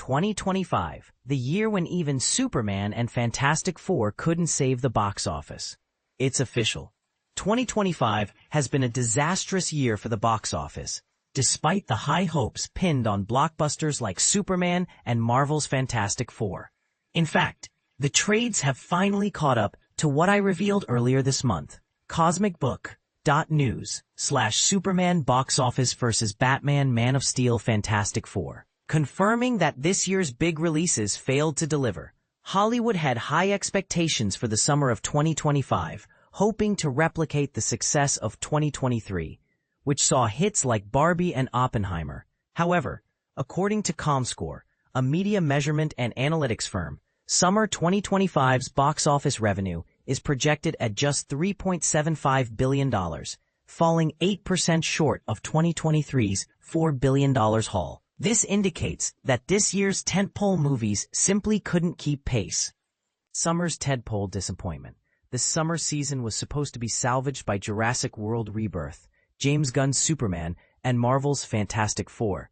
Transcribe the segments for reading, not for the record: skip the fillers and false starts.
2025, the year when even Superman and Fantastic Four couldn't save the box office. It's official. 2025 has been a disastrous year for the box office, despite the high hopes pinned on blockbusters like Superman and Marvel's Fantastic Four. In fact, the trades have finally caught up to what I revealed earlier this month. CosmicBook.News/Superman Box Office vs. Batman Man of Steel Fantastic Four. Confirming that this year's big releases failed to deliver. Hollywood had high expectations for the summer of 2025, hoping to replicate the success of 2023, which saw hits like Barbie and Oppenheimer. However, according to ComScore, a media measurement and analytics firm, summer 2025's box office revenue is projected at just $3.75 billion, falling 8% short of 2023's $4 billion haul. This indicates that this year's tentpole movies simply couldn't keep pace. Summer's tentpole disappointment. The summer season was supposed to be salvaged by Jurassic World Rebirth, James Gunn's Superman, and Marvel's Fantastic Four.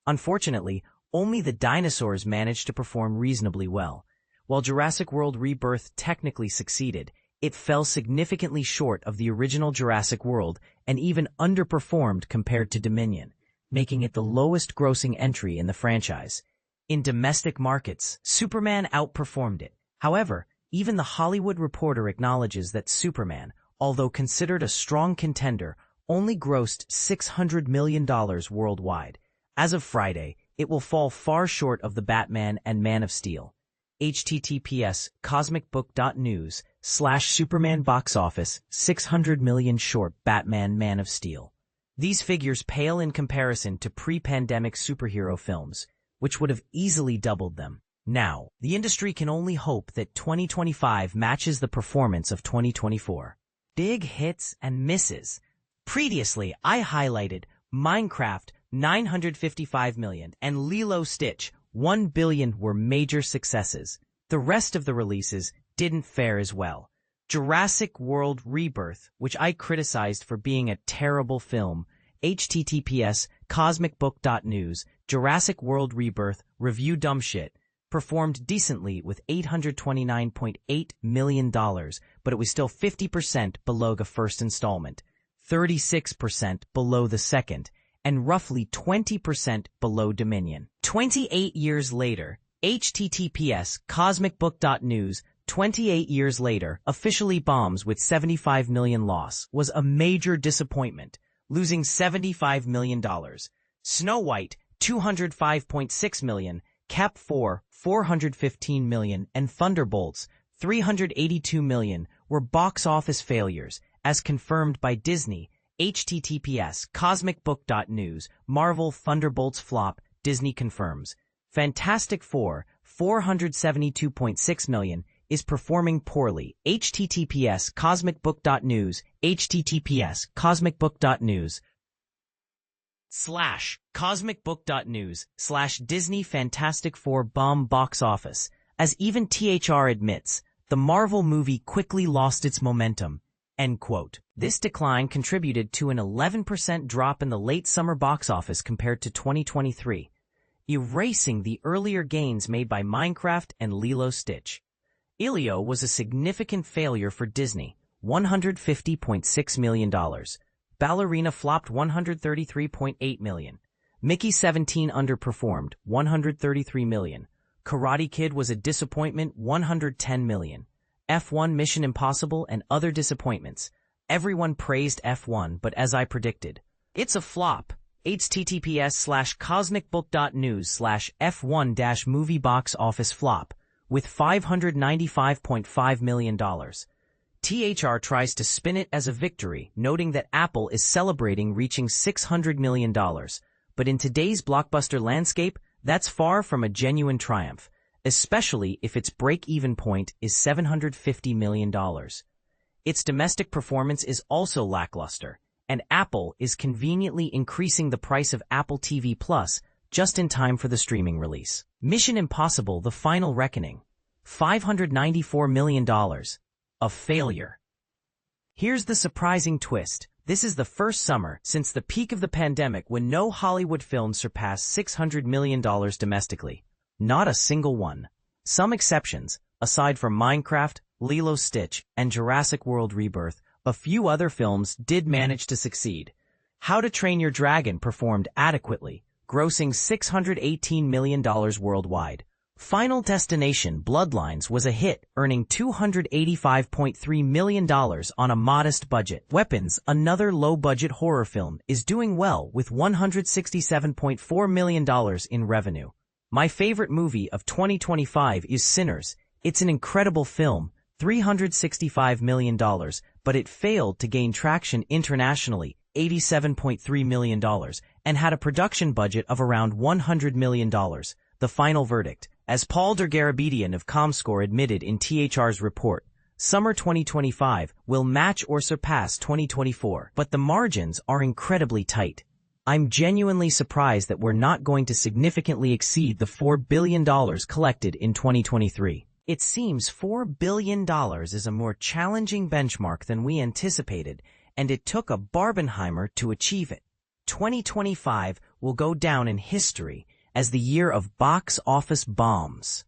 Unfortunately, only the dinosaurs managed to perform reasonably well. While Jurassic World Rebirth technically succeeded, it fell significantly short of the original Jurassic World and even underperformed compared to Dominion, making it the lowest-grossing entry in the franchise. In domestic markets, Superman outperformed it. However, even the Hollywood Reporter acknowledges that Superman, although considered a strong contender, only grossed $600 million worldwide. As of Friday, it will fall far short of the Batman and Man of Steel. https cosmicbook.news/Superman box office 600 million short Batman Man of Steel. These figures pale in comparison to pre-pandemic superhero films, which would have easily doubled them. Now, the industry can only hope that 2025 matches the performance of 2024. Big hits and misses. Previously, I highlighted Minecraft, $955 million, and Lilo & Stitch, $1 billion were major successes. The rest of the releases didn't fare as well. Jurassic World Rebirth, which I criticized for being a terrible film, https cosmicbook.news, Jurassic World Rebirth, review dumb shit, performed decently with $829.8 million, but it was still 50% below the first installment, 36% below the second, and roughly 20% below Dominion. 28 years later, https cosmicbook.news, 28 years later, officially bombs with $75 million loss, was a major disappointment, losing $75 million. Snow White, $205.6 million, Cap 4, $415 million, and Thunderbolts, $382 million, were box office failures, as confirmed by Disney. https cosmicbook.news, Marvel Thunderbolts flop, Disney confirms. Fantastic Four, $472.6 million, is performing poorly. https cosmicbook.news, https cosmicbook.news /cosmicbook.news/ Disney Fantastic Four bomb box office. As even THR admits, the Marvel movie quickly lost its momentum. End quote. This decline contributed to an 11% drop in the late summer box office compared to 2023, erasing the earlier gains made by Minecraft and Lilo & Stitch. Elio was a significant failure for Disney, $150.6 million. Ballerina flopped $133.8 million. Mickey 17 underperformed, $133 million. Karate Kid was a disappointment, $110 million. F1 Mission Impossible and other disappointments. Everyone praised F1, but as I predicted, it's a flop. https:/cosmicbook.news/F1-movie box office flop, with $595.5 million. THR tries to spin it as a victory, noting that Apple is celebrating reaching $600 million. But in today's blockbuster landscape, that's far from a genuine triumph, especially if its break-even point is $750 million. Its domestic performance is also lackluster, and Apple is conveniently increasing the price of Apple TV Plus just in time for the streaming release. Mission Impossible: The Final Reckoning, $594 million. A failure. Here's the surprising twist. This is the first summer since the peak of the pandemic when no Hollywood film surpassed $600 million domestically. Not a single one. Some exceptions, aside from Minecraft, Lilo Stitch, and Jurassic World Rebirth, a few other films did manage to succeed. How to Train Your Dragon performed adequately, grossing $618 million worldwide. Final Destination Bloodlines was a hit, earning $285.3 million on a modest budget. Weapons, another low-budget horror film, is doing well with $167.4 million in revenue. My favorite movie of 2025 is Sinners. It's an incredible film, $365 million, but it failed to gain traction internationally, $87.3 million, and had a production budget of around $100 million. The final verdict. As Paul Dergarabedian of Comscore admitted in THR's report, summer 2025 will match or surpass 2024, but the margins are incredibly tight. I'm genuinely surprised that we're not going to significantly exceed the $4 billion collected in 2023. It seems $4 billion is a more challenging benchmark than we anticipated, and it took a Barbenheimer to achieve it. 2025 will go down in history as the year of box office bombs.